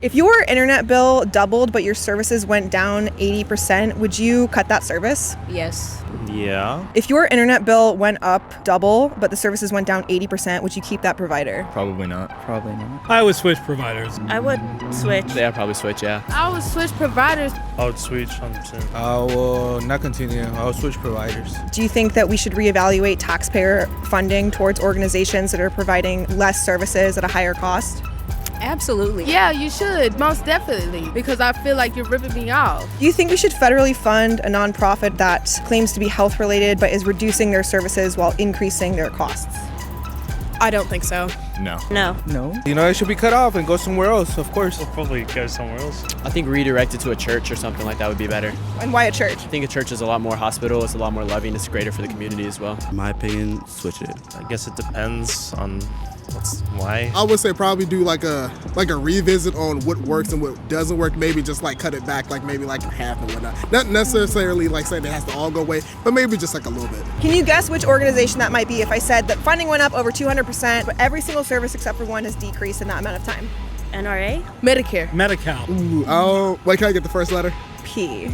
If your internet bill doubled but your services went down 80%, would you cut that service? Yes. Yeah. If your internet bill went up double but the services went down 80%, would you keep that provider? Probably not. Probably not. I would switch providers. I would switch. Yeah, I'd probably switch, yeah. I would switch providers. I would switch 100%. I will not continue. I'll switch providers. Do you think that we should reevaluate taxpayer funding towards organizations that are providing less services at a higher cost? Absolutely. Yeah, you should, most definitely, because I feel like you're ripping me off. Do you think we should federally fund a nonprofit that claims to be health related but is reducing their services while increasing their costs? I don't think so. No. No. No. It should be cut off and go somewhere else, of course. We'll probably go somewhere else. I think redirect it to a church or something like that would be better. And why a church? I think a church is a lot more hospitable, it's a lot more loving, it's greater for the community as well. In my opinion, switch it. I guess it depends on why. I would say probably do like a revisit on what works and what doesn't work. Maybe just like cut it back, like maybe like half and whatnot. Not necessarily like saying it has to all go away, but maybe just like a little bit. Can you guess which organization that might be if I said that funding went up over 200%, but every single service except for one has decreased in that amount of time? NRA? Medicare. Medi-Cal. Ooh, wait, can I get the first letter? P.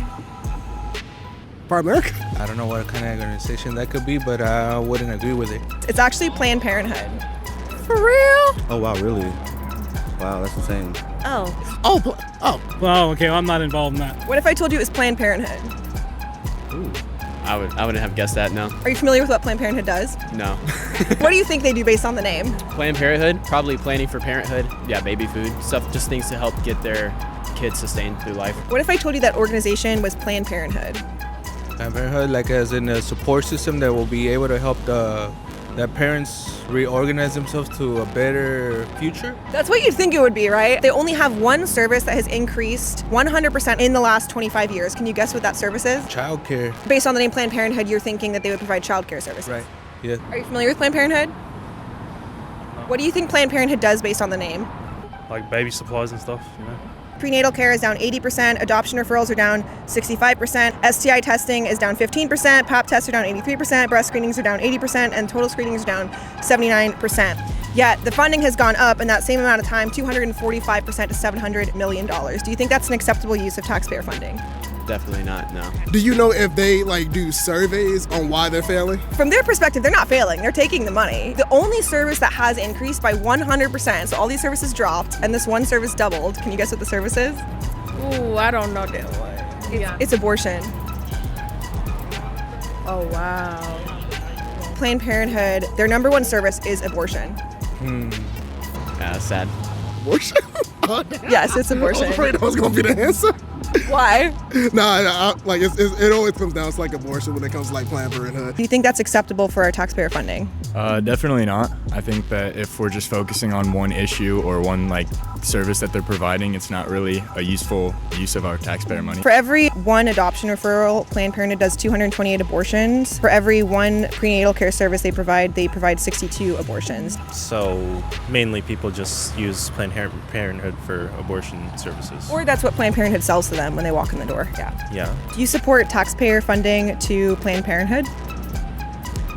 For America? I don't know what kind of organization that could be, but I wouldn't agree with it. It's actually Planned Parenthood. For real? Oh, wow, really? Wow, that's insane. Oh. Well, okay, well, I'm not involved in that. What if I told you it was Planned Parenthood? I wouldn't have guessed that, no. Are you familiar with what Planned Parenthood does? No. What do you think they do based on the name? Planned Parenthood, probably planning for parenthood. Yeah, baby food, stuff, just things to help get their kids sustained through life. What if I told you that organization was Planned Parenthood? Planned Parenthood, like as in a support system that will be able to help the parents reorganize themselves to a better future. That's what you'd think it would be, right? They only have one service that has increased 100% in the last 25 years. Can you guess what that service is? Childcare. Based on the name Planned Parenthood, you're thinking that they would provide childcare services. Right. Yeah. Are you familiar with Planned Parenthood? What do you think Planned Parenthood does based on the name? Like baby supplies and stuff, you know? Prenatal care is down 80%, adoption referrals are down 65%, STI testing is down 15%, Pap Tests are down 83%, breast screenings are down 80%, and total screenings are down 79%. Yet the funding has gone up in that same amount of time, 245% to $700 million. Do you think that's an acceptable use of taxpayer funding? Definitely not, no. Do you know if they like do surveys on why they're failing? From their perspective, they're not failing, they're taking the money. The only service that has increased by 100%, so all these services dropped, and this one service doubled. Can you guess what the service is? Ooh, I don't know that one. Yeah. It's abortion. Oh, wow. Planned Parenthood, their number one service is abortion. Yeah, that's sad. Abortion? Yes, it's I was abortion. afraid that was gonna be the answer. Why? Like it always comes down to like abortion when it comes to like Planned Parenthood. Do you think that's acceptable for our taxpayer funding? Definitely not. I think that if we're just focusing on one issue or one service that they're providing, it's not really a useful use of our taxpayer money. For every one adoption referral, Planned Parenthood does 228 abortions. For every one prenatal care service they provide 62 abortions. So mainly people just use Planned Parenthood for abortion services. Or that's what Planned Parenthood sells to them when they walk in the door. Yeah. Yeah. Do you support taxpayer funding to Planned Parenthood?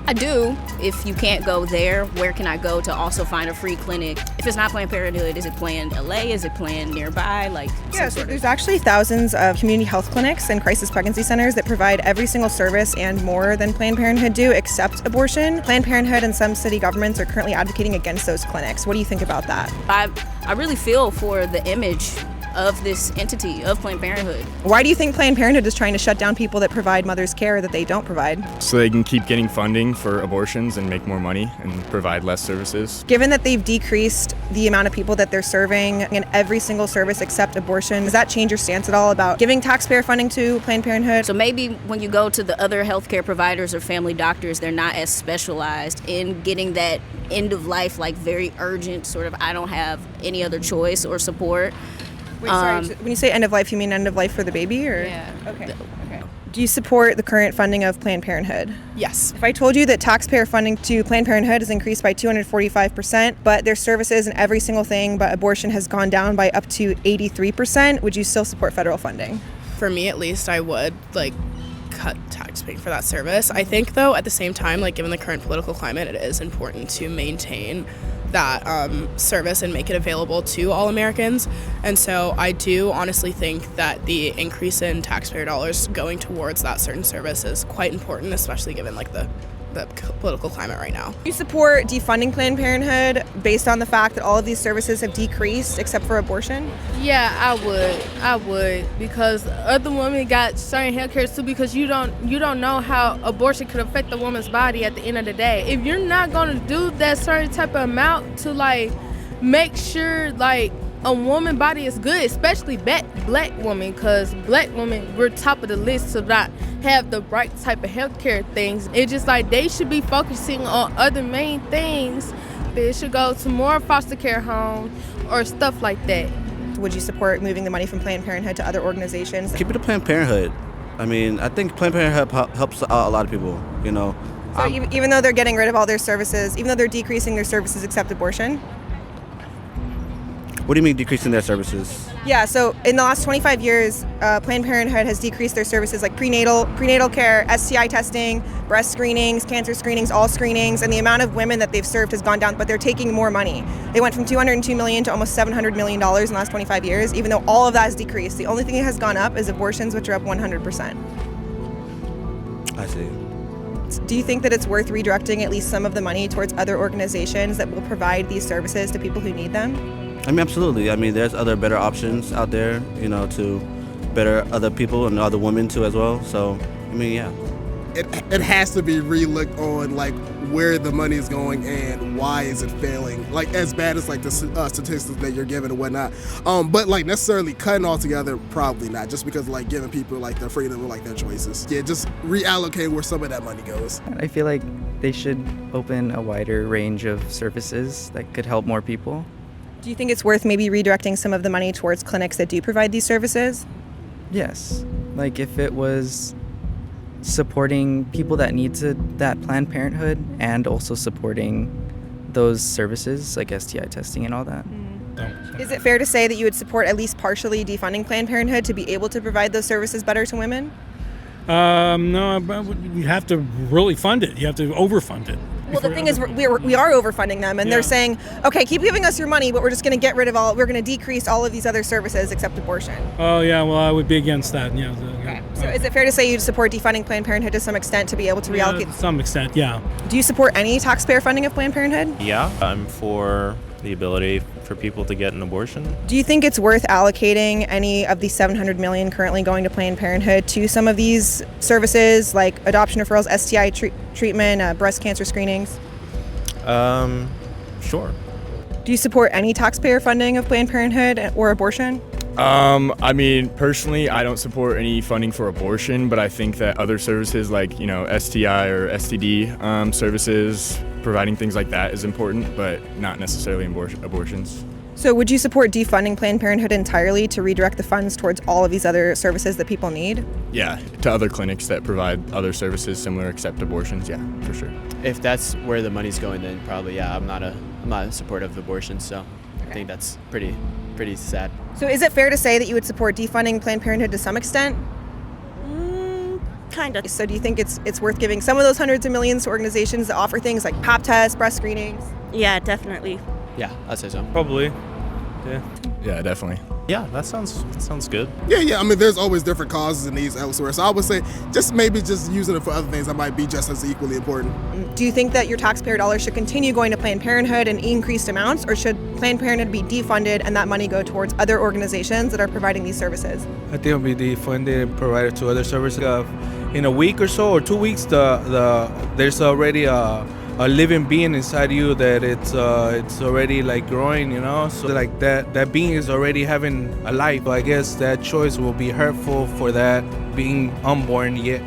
I do. If you can't go there, where can I go to also find a free clinic? If it's not Planned Parenthood, is it Planned LA? Is it Planned nearby? Yeah, so there's actually thousands of community health clinics and crisis pregnancy centers that provide every single service and more than Planned Parenthood do, except abortion. Planned Parenthood and some city governments are currently advocating against those clinics. What do you think about that? I really feel for the image of this entity, of Planned Parenthood. Why do you think Planned Parenthood is trying to shut down people that provide mother's care that they don't provide? So they can keep getting funding for abortions and make more money and provide less services. Given that they've decreased the amount of people that they're serving in every single service except abortion, does that change your stance at all about giving taxpayer funding to Planned Parenthood? So maybe when you go to the other healthcare providers or family doctors, they're not as specialized in getting that end of life, very urgent, sort of I don't have any other choice or support. Wait, sorry. When you say end of life, you mean end of life for the baby, or? Yeah. Okay. Do you support the current funding of Planned Parenthood? Yes. If I told you that taxpayer funding to Planned Parenthood has increased by 245%, but their services and every single thing but abortion has gone down by up to 83%, would you still support federal funding? For me, at least, I would cut tax paying for that service. I think, though, at the same time, given the current political climate, it is important to maintain that service and make it available to all Americans. And so I do honestly think that the increase in taxpayer dollars going towards that certain service is quite important, especially given like the political climate right now. Do you support defunding Planned Parenthood based on the fact that all of these services have decreased except for abortion? Yeah, I would, because other women got certain health care too, because you don't know how abortion could affect a woman's body at the end of the day. If you're not gonna do that certain type of amount to like make sure like a woman's body is good, especially black women, because black women, we're top of the list to not have the right type of healthcare things. It's just like they should be focusing on other main things. They should go to more foster care homes or stuff like that. Would you support moving the money from Planned Parenthood to other organizations? Keep it to Planned Parenthood. I mean, I think Planned Parenthood helps out a lot of people, you know. So even though they're getting rid of all their services, even though they're decreasing their services except abortion? What do you mean decreasing their services? Yeah, so in the last 25 years, Planned Parenthood has decreased their services like prenatal care, STI testing, breast screenings, cancer screenings, all screenings, and the amount of women that they've served has gone down, but they're taking more money. They went from $202 million to almost $700 million in the last 25 years, even though all of that has decreased. The only thing that has gone up is abortions, which are up 100%. I see. Do you think that it's worth redirecting at least some of the money towards other organizations that will provide these services to people who need them? I mean, absolutely. I mean, there's other better options out there, you know, to better other people and other women too as well. So, I mean, yeah. It has to be relooked on like where the money is going and why is it failing. Like as bad as like the statistics that you're giving and whatnot. But like necessarily cutting altogether, probably not. Just because like giving people like the freedom of like their choices. Yeah, just reallocate where some of that money goes. I feel like they should open a wider range of services that could help more people. Do you think it's worth maybe redirecting some of the money towards clinics that do provide these services? Yes. Like if it was supporting people that need that Planned Parenthood and also supporting those services like STI testing and all that. Is it fair to say that you would support at least partially defunding Planned Parenthood to be able to provide those services better to women? No, you have to really fund it. You have to overfund it. Well, the thing is, we are overfunding them, and they're saying, okay, keep giving us your money, but we're just going to get rid of we're going to decrease all of these other services except abortion. Oh, yeah, well, I would be against that. Yeah. Okay. So is it fair to say you support defunding Planned Parenthood to some extent to be able to reallocate? To some extent, yeah. Do you support any taxpayer funding of Planned Parenthood? Yeah, I'm for the ability for people to get an abortion. Do you think it's worth allocating any of the $700 million currently going to Planned Parenthood to some of these services like adoption referrals, STI treatment, breast cancer screenings? Sure. Do you support any taxpayer funding of Planned Parenthood or abortion? I mean, personally, I don't support any funding for abortion, but I think that other services like, STI or STD services, providing things like that is important, but not necessarily abortions. So would you support defunding Planned Parenthood entirely to redirect the funds towards all of these other services that people need? Yeah, to other clinics that provide other services similar except abortions, yeah, for sure. If that's where the money's going, then probably, yeah, I'm not in support of abortion, so I think that's pretty sad. So is it fair to say that you would support defunding Planned Parenthood to some extent? Kind of. So do you think it's worth giving some of those hundreds of millions to organizations that offer things like Pap Tests, breast screenings? Yeah, definitely. Yeah, I'd say so. Probably. Yeah. Yeah, definitely. Yeah, that sounds good. Yeah. I mean, there's always different causes and needs elsewhere. So I would say maybe just using it for other things that might be just as equally important. Do you think that your taxpayer dollars should continue going to Planned Parenthood in increased amounts, or should Planned Parenthood be defunded and that money go towards other organizations that are providing these services? I think it'll be defunded and provided to other services. In a week or so, or 2 weeks, there's already a living being inside you that it's already like growing, so like that being is already having a life. I guess that choice will be hurtful for that being unborn yet.